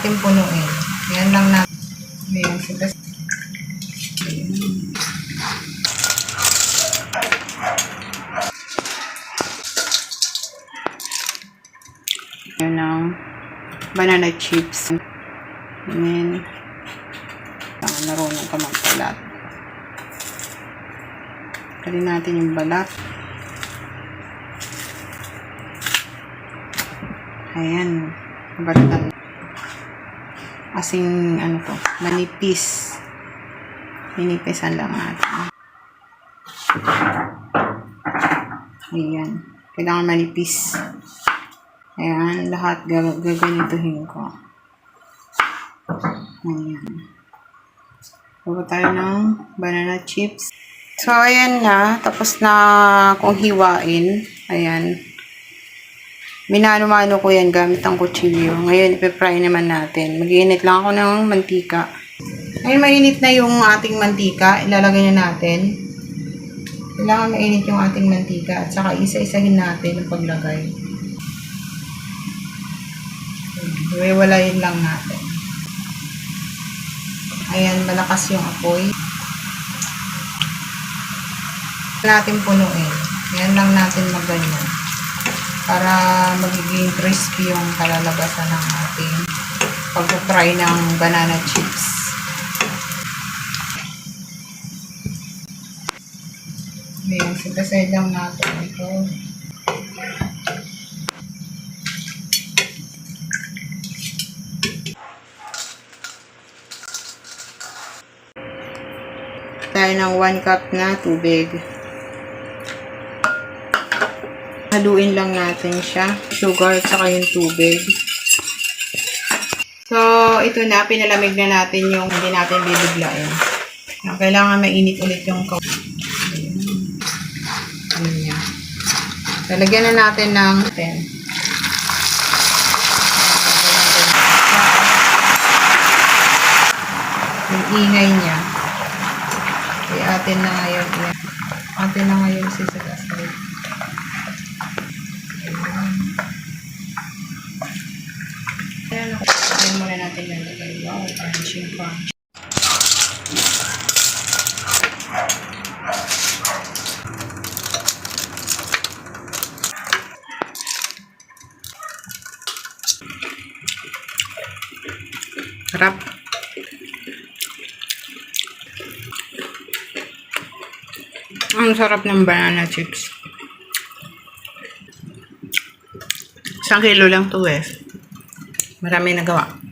punuin. Yan lang na. Ayan, yun ang banana chips. And then, marunong ka magbalat. Kalin natin yung balat. Ayan. Balatan. Kasing, ano to, manipis. Minipisan lang natin. Ayan. Kailangan manipis. Ayan. Lahat gaganituhin ko. Ayan. Bago tayo ng banana chips. So, ayan na. Tapos na kung hiwain. Ayan. Minano-mano ko yan gamit ang kutsilyo. Ngayon, ipipry naman natin. Mag-iinit lang ako ng mantika. Ngayon, mainit na yung ating mantika. Ilalagay na natin. Kailangan mainit yung ating mantika. At saka isa-isahin natin ang paglagay. Iwalayin lang natin. Ayan, malakas yung apoy. Natin punuin. Yan lang natin magganyan. Para magiging crispy yung kalalabasan ng ating pag-fry ng banana chips. Ayan, sitasay lang natin ito. Tayo ng 1 cup na tubig. Haluin lang natin siya. Sugar at saka yung tubig. So, ito na. Pinalamig na natin yung hindi natin bibiglain. Kailangan mainit ulit yung kape. Ayan. Lalagyan na natin ng 10. Yung ingay niya. Kaya atin na ngayon. Atin na ngayon sisasay. Ayan muna natin lalagay. Wow, crunching crunch. Sarap. Ang sarap ng banana chips. 1 kilo lang to eh. Marami nagawa.